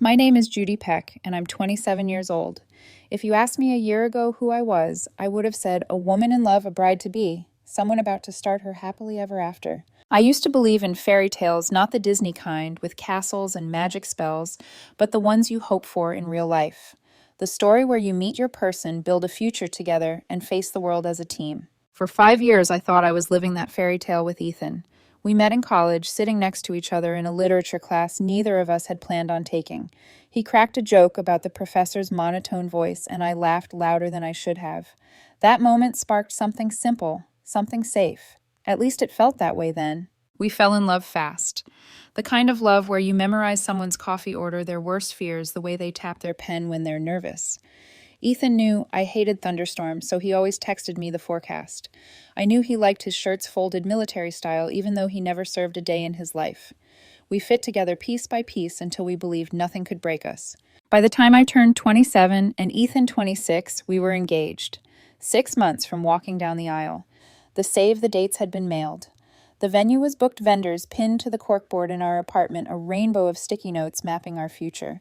My name is Judy Peck, and I'm 27 years old. If you asked me a year ago who I was, I would have said a woman in love, a bride to be, someone about to start her happily ever after. I used to believe in fairy tales, not the Disney kind, with castles and magic spells, but the ones you hope for in real life. The story where you meet your person, build a future together, and face the world as a team. For 5 years, I thought I was living that fairy tale with Ethan. We met in college, sitting next to each other in a literature class neither of us had planned on taking. He cracked a joke about the professor's monotone voice, and I laughed louder than I should have. That moment sparked something simple, something safe. At least it felt that way then. We fell in love fast. The kind of love where you memorize someone's coffee order, their worst fears, the way they tap their pen when they're nervous. Ethan knew I hated thunderstorms, so he always texted me the forecast. I knew he liked his shirts folded military style, even though he never served a day in his life. We fit together piece by piece until we believed nothing could break us. By the time I turned 27 and Ethan 26, we were engaged. 6 months from walking down the aisle. The save the dates had been mailed. The venue was booked vendors pinned to the corkboard in our apartment, a rainbow of sticky notes mapping our future.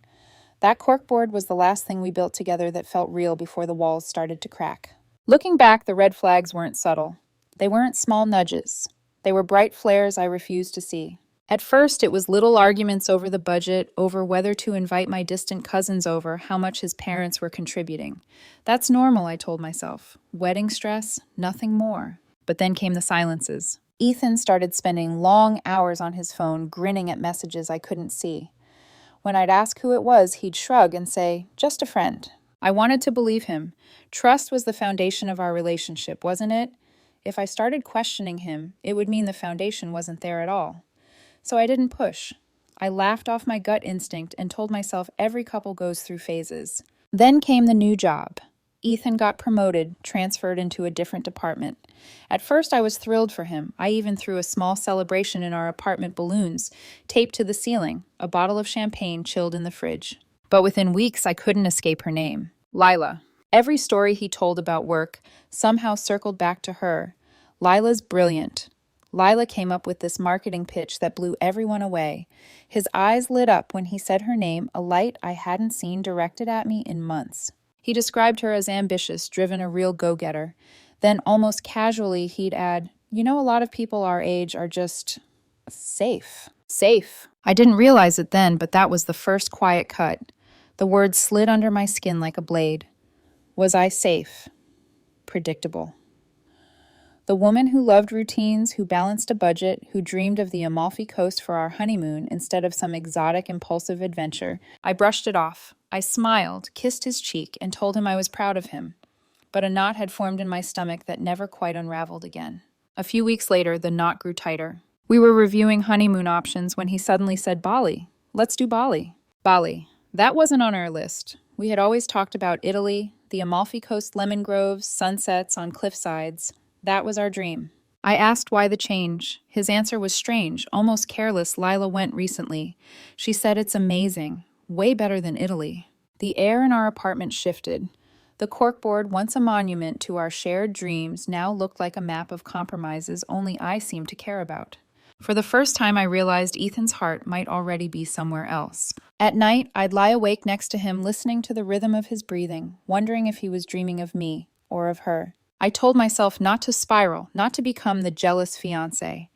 That corkboard was the last thing we built together that felt real before the walls started to crack. Looking back, the red flags weren't subtle. They weren't small nudges. They were bright flares I refused to see. At first, it was little arguments over the budget, over whether to invite my distant cousins over, how much his parents were contributing. That's normal, I told myself. Wedding stress, nothing more. But then came the silences. Ethan started spending long hours on his phone, grinning at messages I couldn't see. When I'd ask who it was, he'd shrug and say, "Just a friend." I wanted to believe him. Trust was the foundation of our relationship, wasn't it? If I started questioning him, it would mean the foundation wasn't there at all. So I didn't push. I laughed off my gut instinct and told myself every couple goes through phases. Then came the new job. Ethan got promoted, transferred into a different department. At first, I was thrilled for him. I even threw a small celebration in our apartment balloons, taped to the ceiling, a bottle of champagne chilled in the fridge. But within weeks, I couldn't escape her name. Lila. Every story he told about work somehow circled back to her. Lila's brilliant. Lila came up with this marketing pitch that blew everyone away. His eyes lit up when he said her name, a light I hadn't seen directed at me in months. He described her as ambitious, driven, a real go-getter. Then, almost casually, he'd add, "You know, a lot of people our age are just safe." Safe. I didn't realize it then, but that was the first quiet cut. The word slid under my skin like a blade. Was I safe? Predictable. The woman who loved routines, who balanced a budget, who dreamed of the Amalfi Coast for our honeymoon instead of some exotic, impulsive adventure. I brushed it off. I smiled, kissed his cheek, and told him I was proud of him. But a knot had formed in my stomach that never quite unraveled again. A few weeks later, the knot grew tighter. We were reviewing honeymoon options when he suddenly said, "Bali. Let's do Bali." Bali. That wasn't on our list. We had always talked about Italy, the Amalfi Coast lemon groves, sunsets on cliff sides. That was our dream. I asked why the change. His answer was strange, almost careless. "Lila went recently. She said it's amazing. Way better than Italy." The air in our apartment shifted. The corkboard, once a monument to our shared dreams, now looked like a map of compromises only I seemed to care about. For the first time, I realized Ethan's heart might already be somewhere else. At night, I'd lie awake next to him, listening to the rhythm of his breathing, wondering if he was dreaming of me or of her. I told myself not to spiral, not to become the jealous fiancé.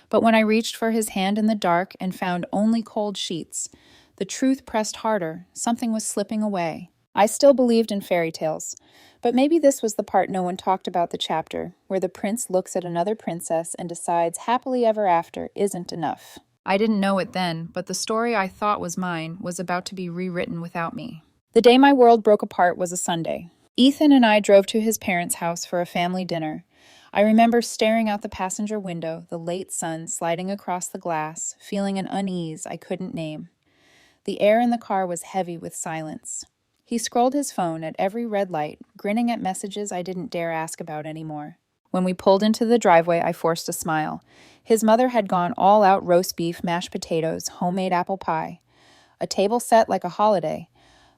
But when I reached for his hand in the dark and found only cold sheets, the truth pressed harder. Something was slipping away. I still believed in fairy tales, but maybe this was the part no one talked about the chapter, where the prince looks at another princess and decides happily ever after isn't enough. I didn't know it then, but the story I thought was mine was about to be rewritten without me. The day my world broke apart was a Sunday. Ethan and I drove to his parents' house for a family dinner. I remember staring out the passenger window, the late sun sliding across the glass, feeling an unease I couldn't name. The air in the car was heavy with silence. He scrolled his phone at every red light, grinning at messages I didn't dare ask about anymore. When we pulled into the driveway, I forced a smile. His mother had gone all out: roast beef, mashed potatoes, homemade apple pie. A table set like a holiday.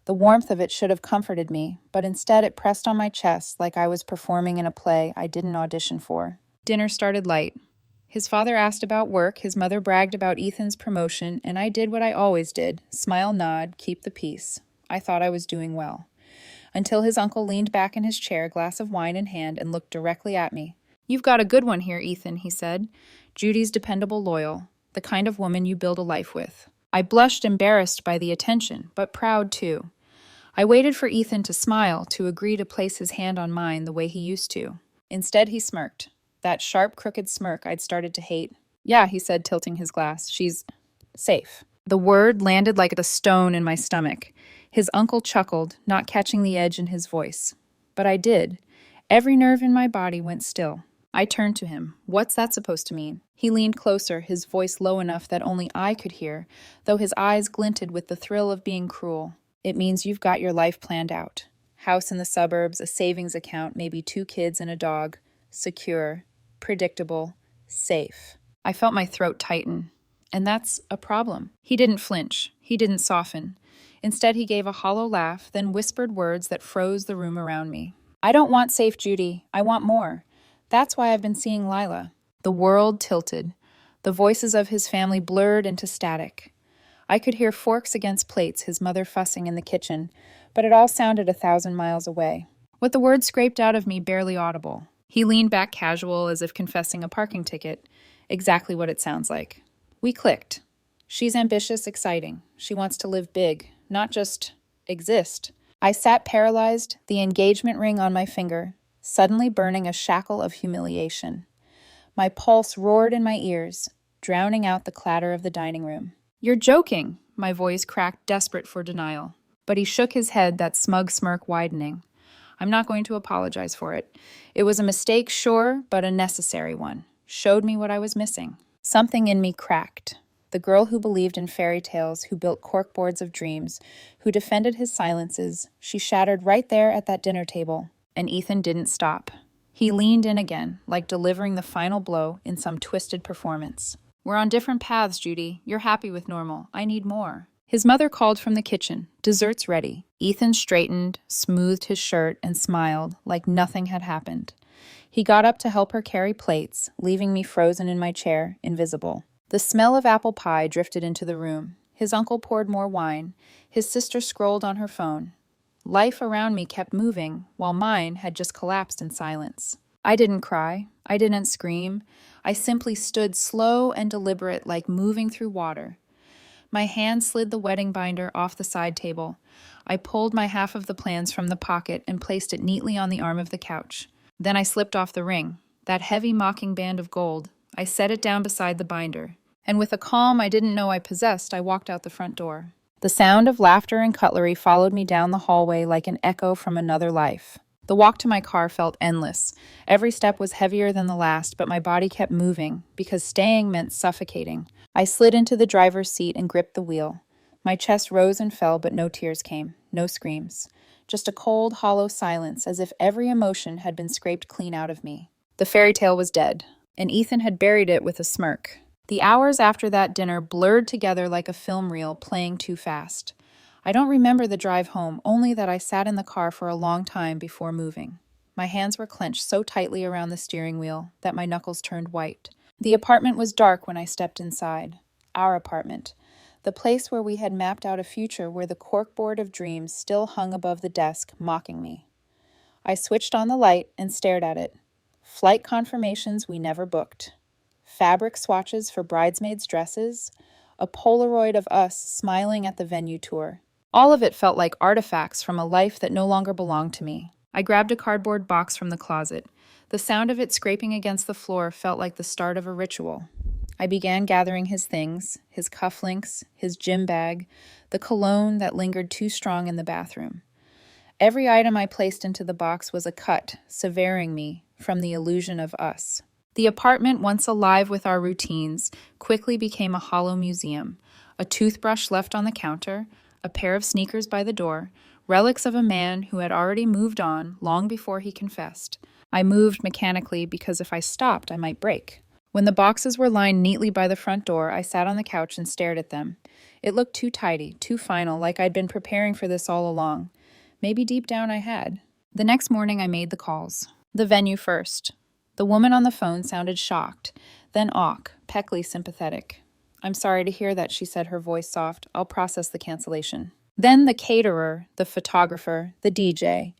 The warmth of it should have comforted me, but instead it pressed on my chest like I was performing in a play I didn't audition for. Dinner started light. His father asked about work, his mother bragged about Ethan's promotion, and I did what I always did: smile, nod, keep the peace. I thought I was doing well. Until his uncle leaned back in his chair, glass of wine in hand, and looked directly at me. "You've got a good one here, Ethan," he said. "Judy's dependable, loyal, the kind of woman you build a life with." I blushed, embarrassed by the attention, but proud too. I waited for Ethan to smile, to agree to place his hand on mine the way he used to. Instead, he smirked. That sharp, crooked smirk I'd started to hate. "Yeah," he said, tilting his glass. "She's safe." The word landed like a stone in my stomach. His uncle chuckled, not catching the edge in his voice. But I did. Every nerve in my body went still. I turned to him. "What's that supposed to mean?" He leaned closer, his voice low enough that only I could hear, though his eyes glinted with the thrill of being cruel. "It means you've got your life planned out. House in the suburbs, a savings account, maybe 2 kids and a dog. Secure, predictable, safe." I felt my throat tighten. And that's a problem. He didn't flinch. He didn't soften. Instead, he gave a hollow laugh, then whispered words that froze the room around me. "I don't want safe, Judy. I want more. That's why I've been seeing Lila." The world tilted. The voices of his family blurred into static. I could hear forks against plates, his mother fussing in the kitchen, but it all sounded 1,000 miles away. What the words scraped out of me barely audible. He leaned back casual, as if confessing a parking ticket. Exactly what it sounds like. We clicked. She's ambitious, exciting. She wants to live big, not just exist. I sat paralyzed, the engagement ring on my finger, suddenly burning a shackle of humiliation. My pulse roared in my ears, drowning out the clatter of the dining room. "You're joking," my voice cracked, desperate for denial. But he shook his head, that smug smirk widening. "I'm not going to apologize for it. It was a mistake, sure, but a necessary one. Showed me what I was missing." Something in me cracked. The girl who believed in fairy tales, who built corkboards of dreams, who defended his silences, she shattered right there at that dinner table, and Ethan didn't stop. He leaned in again, like delivering the final blow in some twisted performance. "We're on different paths, Judy. You're happy with normal. I need more." His mother called from the kitchen. "Dessert's ready." Ethan straightened, smoothed his shirt, and smiled like nothing had happened. He got up to help her carry plates, leaving me frozen in my chair, invisible. The smell of apple pie drifted into the room. His uncle poured more wine. His sister scrolled on her phone. Life around me kept moving, while mine had just collapsed in silence. I didn't cry. I didn't scream. I simply stood slow and deliberate, like moving through water. My hand slid the wedding binder off the side table. I pulled my half of the plans from the pocket and placed it neatly on the arm of the couch. Then I slipped off the ring, that heavy mocking band of gold. I set it down beside the binder. And with a calm I didn't know I possessed, I walked out the front door. The sound of laughter and cutlery followed me down the hallway like an echo from another life. The walk to my car felt endless. Every step was heavier than the last, but my body kept moving, because staying meant suffocating. I slid into the driver's seat and gripped the wheel. My chest rose and fell, but no tears came, no screams. Just a cold, hollow silence, as if every emotion had been scraped clean out of me. The fairy tale was dead, and Ethan had buried it with a smirk. The hours after that dinner blurred together like a film reel playing too fast. I don't remember the drive home, only that I sat in the car for a long time before moving. My hands were clenched so tightly around the steering wheel that my knuckles turned white. The apartment was dark when I stepped inside. Our apartment. The place where we had mapped out a future where the corkboard of dreams still hung above the desk, mocking me. I switched on the light and stared at it. Flight confirmations we never booked. Fabric swatches for bridesmaids' dresses. A Polaroid of us smiling at the venue tour. All of it felt like artifacts from a life that no longer belonged to me. I grabbed a cardboard box from the closet. The sound of it scraping against the floor felt like the start of a ritual. I began gathering his things, his cufflinks, his gym bag, the cologne that lingered too strong in the bathroom. Every item I placed into the box was a cut, severing me from the illusion of us. The apartment, once alive with our routines, quickly became a hollow museum. A toothbrush left on the counter, a pair of sneakers by the door, relics of a man who had already moved on long before he confessed. I moved mechanically because if I stopped, I might break. When the boxes were lined neatly by the front door, I sat on the couch and stared at them. It looked too tidy, too final, like I'd been preparing for this all along. Maybe deep down I had. The next morning I made the calls. The venue first. The woman on the phone sounded shocked, then awk, peckly sympathetic. "I'm sorry to hear that," she said, her voice soft. "I'll process the cancellation." Then the caterer, the photographer, the DJ.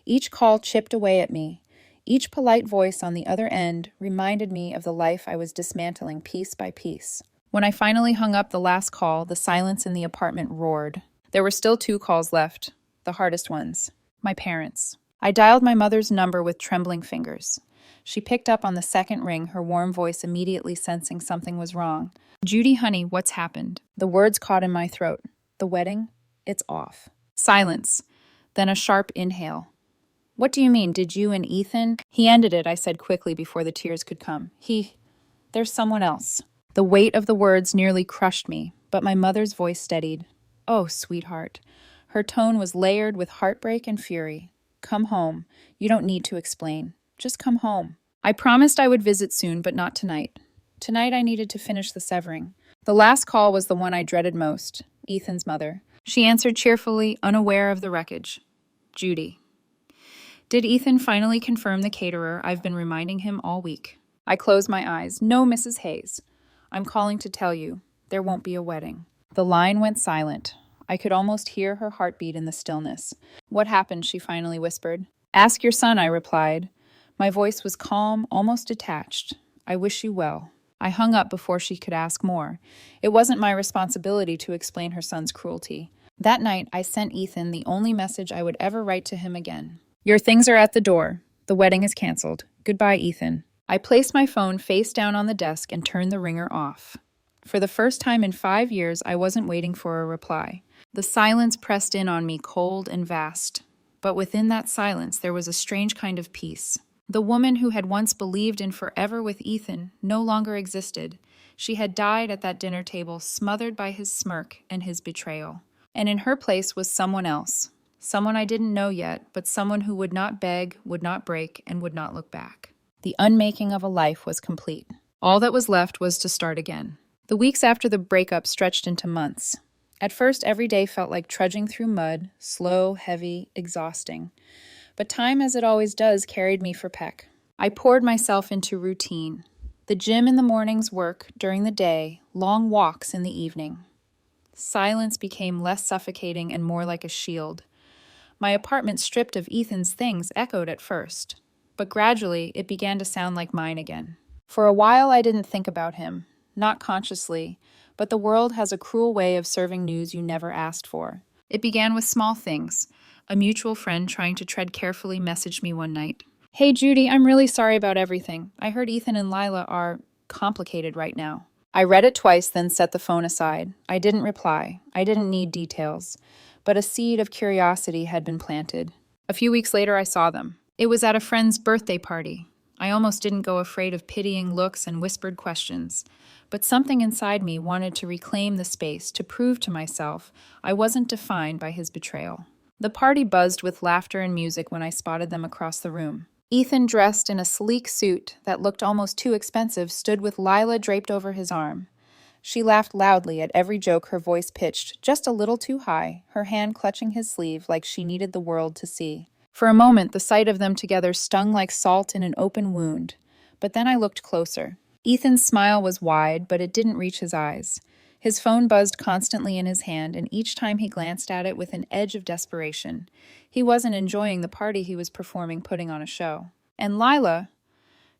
Each call chipped away at me. Each polite voice on the other end reminded me of the life I was dismantling piece by piece. When I finally hung up the last call, the silence in the apartment roared. There were still 2 calls left, the hardest ones. My parents. I dialed my mother's number with trembling fingers. She picked up on the second ring, her warm voice immediately sensing something was wrong. "Judy, honey, what's happened?" The words caught in my throat. "The wedding? It's off." Silence. Then a sharp inhale. "What do you mean? Did you and Ethan?" "He ended it," I said quickly before the tears could come. There's someone else." The weight of the words nearly crushed me, but my mother's voice steadied. "Oh, sweetheart." Her tone was layered with heartbreak and fury. "Come home. You don't need to explain. Just come home." I promised I would visit soon, but not tonight. Tonight I needed to finish the severing. The last call was the one I dreaded most, Ethan's mother. She answered cheerfully, unaware of the wreckage. "Judy." "Did Ethan finally confirm the caterer? I've been reminding him all week." I closed my eyes. "No, Mrs. Hayes. I'm calling to tell you, there won't be a wedding." The line went silent. I could almost hear her heartbeat in the stillness. "What happened?" she finally whispered. "Ask your son," I replied. My voice was calm, almost detached. "I wish you well." I hung up before she could ask more. It wasn't my responsibility to explain her son's cruelty. That night, I sent Ethan the only message I would ever write to him again. "Your things are at the door. The wedding is canceled. Goodbye, Ethan." I placed my phone face down on the desk and turned the ringer off. For the first time in 5 years, I wasn't waiting for a reply. The silence pressed in on me, cold and vast. But within that silence, there was a strange kind of peace. The woman who had once believed in forever with Ethan no longer existed. She had died at that dinner table, smothered by his smirk and his betrayal. And in her place was someone else. Someone I didn't know yet, but someone who would not beg, would not break, and would not look back. The unmaking of a life was complete. All that was left was to start again. The weeks after the breakup stretched into months. At first, every day felt like trudging through mud, slow, heavy, exhausting. But time, as it always does, carried me for peck. I poured myself into routine. The gym in the mornings, work during the day, long walks in the evening. Silence became less suffocating and more like a shield. My apartment, stripped of Ethan's things, echoed at first. But gradually, it began to sound like mine again. For a while, I didn't think about him. Not consciously, but the world has a cruel way of serving news you never asked for. It began with small things. A mutual friend trying to tread carefully messaged me one night. "Hey, Judy, I'm really sorry about everything. I heard Ethan and Lila are complicated right now." I read it twice, then set the phone aside. I didn't reply. I didn't need details. But a seed of curiosity had been planted. A few weeks later, I saw them. It was at a friend's birthday party. I almost didn't go, afraid of pitying looks and whispered questions. But something inside me wanted to reclaim the space, to prove to myself I wasn't defined by his betrayal. The party buzzed with laughter and music when I spotted them across the room. Ethan, dressed in a sleek suit that looked almost too expensive, stood with Lila draped over his arm. She laughed loudly at every joke, her voice pitched just a little too high, her hand clutching his sleeve like she needed the world to see. For a moment, the sight of them together stung like salt in an open wound. But then I looked closer. Ethan's smile was wide, but it didn't reach his eyes. His phone buzzed constantly in his hand, and each time he glanced at it with an edge of desperation. He wasn't enjoying the party he was performing, putting on a show. And Lila,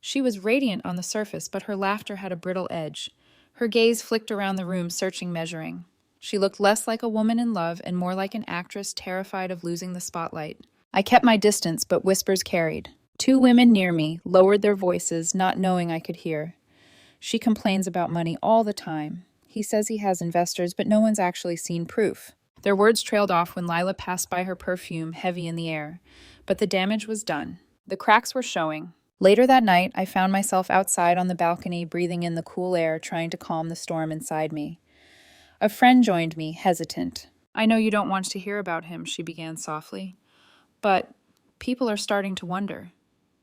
she was radiant on the surface, but her laughter had a brittle edge. Her gaze flicked around the room, searching, measuring. She looked less like a woman in love and more like an actress terrified of losing the spotlight. I kept my distance, but whispers carried. 2 women near me lowered their voices, not knowing I could hear. "She complains about money all the time. He says he has investors, but no one's actually seen proof." Their words trailed off when Lila passed by, her perfume heavy in the air. But the damage was done. The cracks were showing. Later that night, I found myself outside on the balcony, breathing in the cool air, trying to calm the storm inside me. A friend joined me, hesitant. "I know you don't want to hear about him," she began softly. "But people are starting to wonder.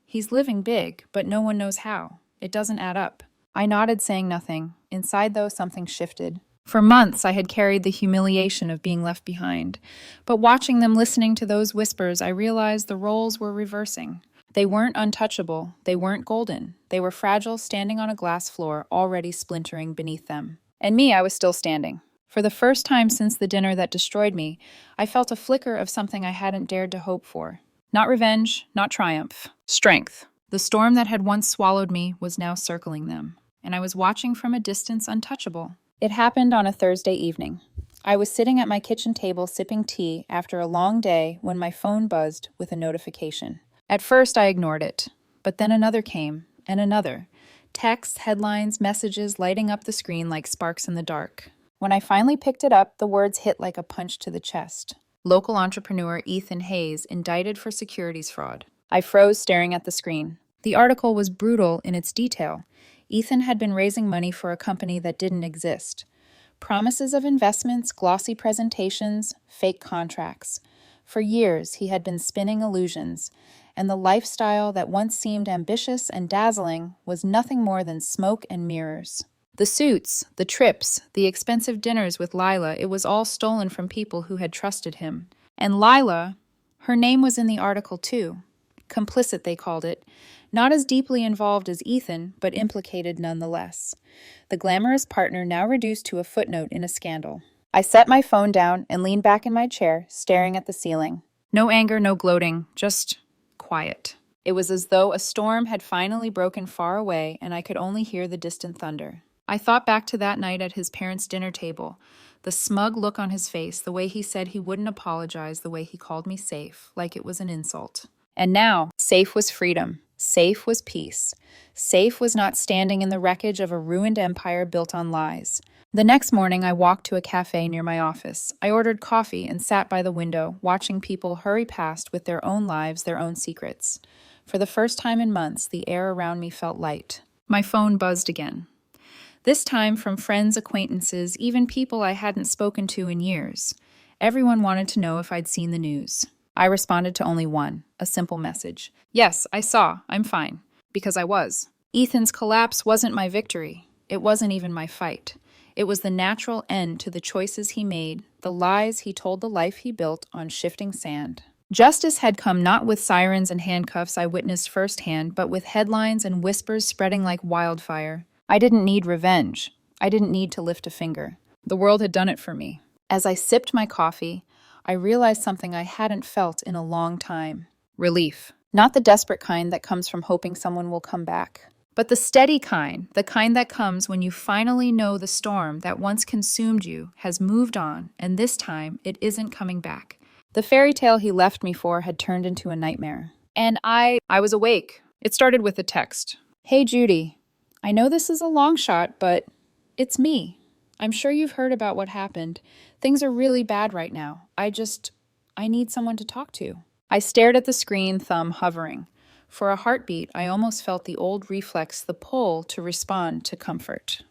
He's living big, but no one knows how. It doesn't add up." I nodded, saying nothing. Inside, though, something shifted. For months, I had carried the humiliation of being left behind. But watching them, listening to those whispers, I realized the roles were reversing. They weren't untouchable. They weren't golden. They were fragile, standing on a glass floor, already splintering beneath them. And me, I was still standing. For the first time since the dinner that destroyed me, I felt a flicker of something I hadn't dared to hope for. Not revenge, not triumph. Strength. The storm that had once swallowed me was now circling them, and I was watching from a distance untouchable. It happened on a Thursday evening. I was sitting at my kitchen table sipping tea after a long day when my phone buzzed with a notification. At first, I ignored it, but then another came, and another. Texts, headlines, messages lighting up the screen like sparks in the dark. When I finally picked it up, the words hit like a punch to the chest. Local entrepreneur Ethan Hayes indicted for securities fraud. I froze, staring at the screen. The article was brutal in its detail. Ethan had been raising money for a company that didn't exist. Promises of investments, glossy presentations, fake contracts. For years, he had been spinning illusions, and the lifestyle that once seemed ambitious and dazzling was nothing more than smoke and mirrors. The suits, the trips, the expensive dinners with Lila, it was all stolen from people who had trusted him. And Lila, her name was in the article too. Complicit, they called it. Not as deeply involved as Ethan, but implicated nonetheless. The glamorous partner now reduced to a footnote in a scandal. I set my phone down and leaned back in my chair, staring at the ceiling. No anger, no gloating, just quiet. It was as though a storm had finally broken far away and I could only hear the distant thunder. I thought back to that night at his parents' dinner table, the smug look on his face, the way he said he wouldn't apologize, the way he called me safe, like it was an insult. And now, safe was freedom. Safe was peace. Safe was not standing in the wreckage of a ruined empire built on lies. The next morning, I walked to a cafe near my office. I ordered coffee and sat by the window, watching people hurry past with their own lives, their own secrets. For the first time in months, the air around me felt light. My phone buzzed again. This time from friends, acquaintances, even people I hadn't spoken to in years. Everyone wanted to know if I'd seen the news. I responded to only one, a simple message. Yes, I saw. I'm fine. Because I was. Ethan's collapse wasn't my victory. It wasn't even my fight. It was the natural end to the choices he made, the lies he told, the life he built on shifting sand. Justice had come not with sirens and handcuffs I witnessed firsthand, but with headlines and whispers spreading like wildfire. I didn't need revenge. I didn't need to lift a finger. The world had done it for me. As I sipped my coffee, I realized something I hadn't felt in a long time. Relief. Not the desperate kind that comes from hoping someone will come back, but the steady kind, the kind that comes when you finally know the storm that once consumed you has moved on, and this time it isn't coming back. The fairy tale he left me for had turned into a nightmare. And I was awake. It started with a text. Hey, Judy. I know this is a long shot, but it's me. I'm sure you've heard about what happened. Things are really bad right now. I need someone to talk to. I stared at the screen, thumb hovering. For a heartbeat, I almost felt the old reflex, the pull to respond to comfort.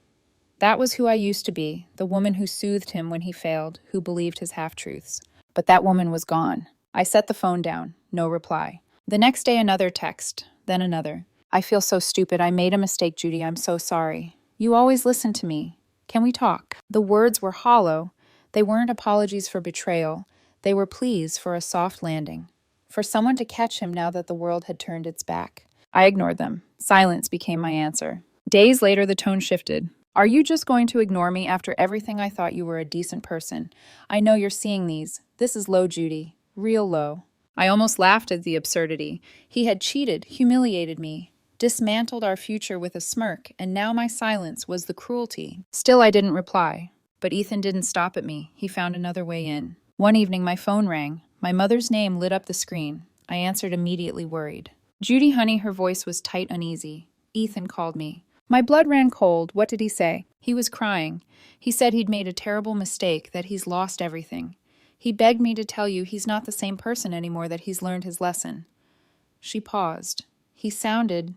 That was who I used to be, the woman who soothed him when he failed, who believed his half-truths. But that woman was gone. I set the phone down. No reply. The next day, another text, then another. I feel so stupid. I made a mistake, Judy. I'm so sorry. You always listen to me. Can we talk? The words were hollow. They weren't apologies for betrayal. They were pleas for a soft landing. For someone to catch him now that the world had turned its back. I ignored them. Silence became my answer. Days later, the tone shifted. Are you just going to ignore me after everything I thought you were a decent person? I know you're seeing these. This is low, Judy. Real low. I almost laughed at the absurdity. He had cheated, humiliated me, dismantled our future with a smirk, and now my silence was the cruelty. Still, I didn't reply. But Ethan didn't stop at me. He found another way in. One evening, my phone rang. My mother's name lit up the screen. I answered immediately, worried. Judy, honey, her voice was tight, uneasy. Ethan called me. My blood ran cold. What did he say? He was crying. He said he'd made a terrible mistake, that he's lost everything. He begged me to tell you he's not the same person anymore, that he's learned his lesson. She paused. He sounded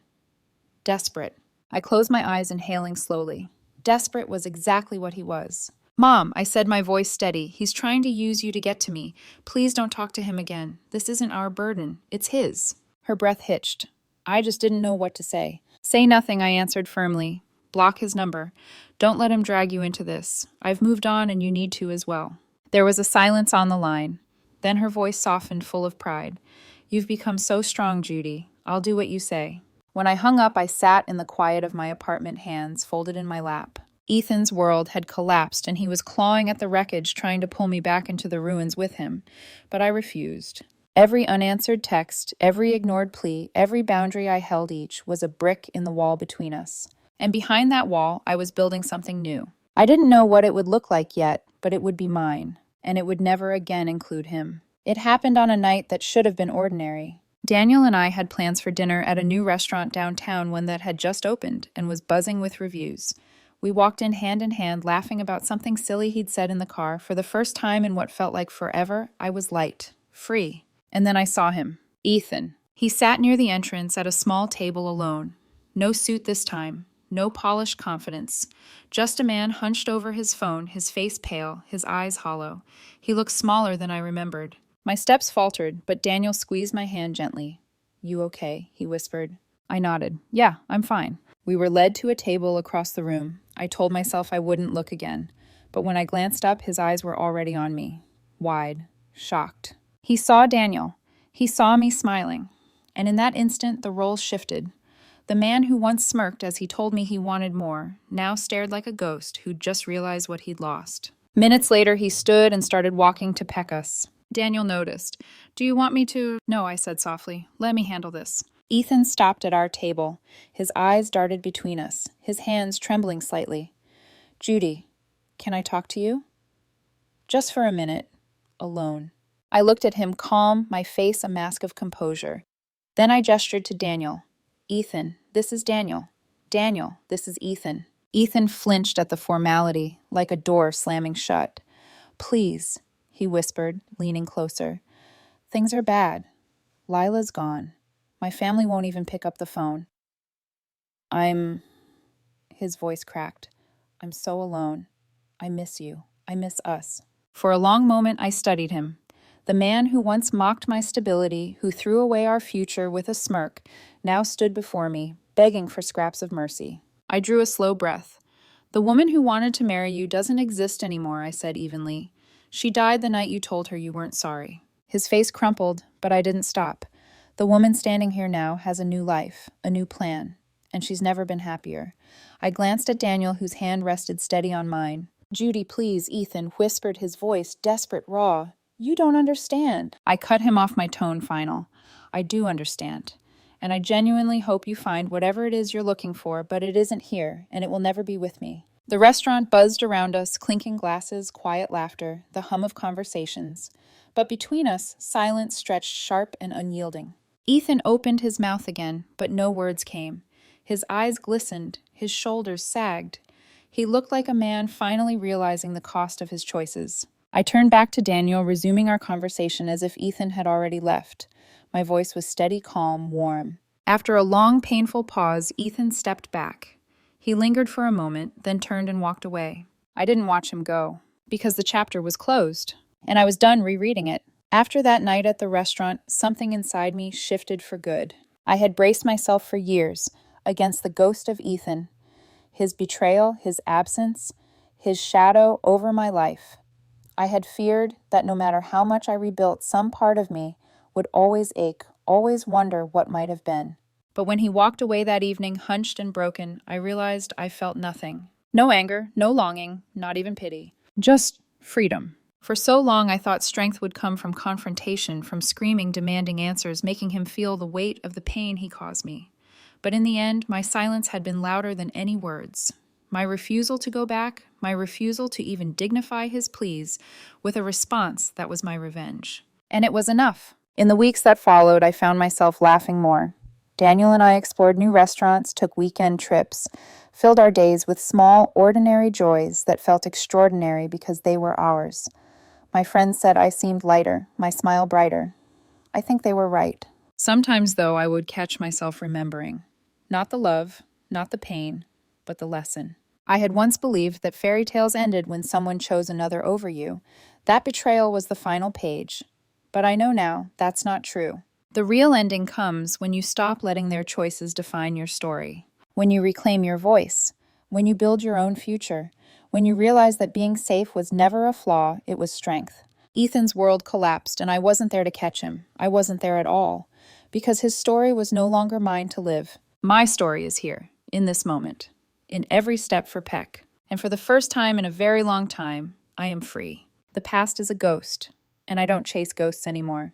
desperate. I closed my eyes, inhaling slowly. Desperate was exactly what he was. Mom, I said, my voice steady. He's trying to use you to get to me. Please don't talk to him again. This isn't our burden. It's his. Her breath hitched. I just didn't know what to say. Say nothing, I answered firmly. Block his number. Don't let him drag you into this. I've moved on and you need to as well. There was a silence on the line. Then her voice softened, full of pride. You've become so strong, Judy. I'll do what you say. When I hung up, I sat in the quiet of my apartment, hands folded in my lap. Ethan's world had collapsed, and he was clawing at the wreckage, trying to pull me back into the ruins with him. But I refused. Every unanswered text, every ignored plea, every boundary I held each was a brick in the wall between us. And behind that wall, I was building something new. I didn't know what it would look like yet, but it would be mine, and it would never again include him. It happened on a night that should have been ordinary. Daniel and I had plans for dinner at a new restaurant downtown, one that had just opened and was buzzing with reviews. We walked in hand, laughing about something silly he'd said in the car. For the first time in what felt like forever, I was light, free. And then I saw him, Ethan. He sat near the entrance at a small table alone. No suit this time, no polished confidence. Just a man hunched over his phone, his face pale, his eyes hollow. He looked smaller than I remembered. My steps faltered, but Daniel squeezed my hand gently. "You okay?" he whispered. I nodded. "Yeah, I'm fine." We were led to a table across the room. I told myself I wouldn't look again, but when I glanced up, his eyes were already on me, wide, shocked. He saw Daniel. He saw me smiling. And in that instant, the roles shifted. The man who once smirked as he told me he wanted more now stared like a ghost who'd just realized what he'd lost. Minutes later, he stood and started walking to peck us. Daniel noticed. "Do you want me to—" "No," I said softly. "Let me handle this." Ethan stopped at our table. His eyes darted between us, his hands trembling slightly. "Judy, can I talk to you?" "Just for a minute. Alone." I looked at him, calm, my face a mask of composure. Then I gestured to Daniel. "Ethan, this is Daniel. Daniel, this is Ethan." Ethan flinched at the formality, like a door slamming shut. "Please," he whispered, leaning closer. "Things are bad. Lila's gone. My family won't even pick up the phone. His voice cracked. "I'm so alone. I miss you. I miss us." For a long moment, I studied him. The man who once mocked my stability, who threw away our future with a smirk, now stood before me, begging for scraps of mercy. I drew a slow breath. "The woman who wanted to marry you doesn't exist anymore," I said evenly. "She died the night you told her you weren't sorry." His face crumpled, but I didn't stop. The woman standing here now has a new life, a new plan, and she's never been happier. I glanced at Daniel, whose hand rested steady on mine. "Judy, please," Ethan whispered, his voice desperate, raw. "You don't understand." I cut him off, my tone final. "I do understand. And I genuinely hope you find whatever it is you're looking for, but it isn't here, and it will never be with me." The restaurant buzzed around us, clinking glasses, quiet laughter, the hum of conversations. But between us, silence stretched sharp and unyielding. Ethan opened his mouth again, but no words came. His eyes glistened, his shoulders sagged. He looked like a man finally realizing the cost of his choices. I turned back to Daniel, resuming our conversation as if Ethan had already left. My voice was steady, calm, warm. After a long, painful pause, Ethan stepped back. He lingered for a moment, then turned and walked away. I didn't watch him go, because the chapter was closed, and I was done rereading it. After that night at the restaurant, something inside me shifted for good. I had braced myself for years against the ghost of Ethan, his betrayal, his absence, his shadow over my life. I had feared that no matter how much I rebuilt, some part of me would always ache, always wonder what might have been. But when he walked away that evening, hunched and broken, I realized I felt nothing. No anger, no longing, not even pity. Just freedom. For so long, I thought strength would come from confrontation, from screaming, demanding answers, making him feel the weight of the pain he caused me. But in the end, my silence had been louder than any words. My refusal to go back, my refusal to even dignify his pleas with a response that was my revenge. And it was enough. In the weeks that followed, I found myself laughing more. Daniel and I explored new restaurants, took weekend trips, filled our days with small, ordinary joys that felt extraordinary because they were ours. My friends said I seemed lighter, my smile brighter. I think they were right. Sometimes, though, I would catch myself remembering. Not the love, not the pain, but the lesson. I had once believed that fairy tales ended when someone chose another over you. That betrayal was the final page. But I know now that's not true. The real ending comes when you stop letting their choices define your story. When you reclaim your voice. When you build your own future. When you realize that being safe was never a flaw, it was strength. Ethan's world collapsed, and I wasn't there to catch him. I wasn't there at all. because his story was no longer mine to live. My story is here, in this moment, in every step for Peck. And for the first time in a very long time, I am free. The past is a ghost, and I don't chase ghosts anymore.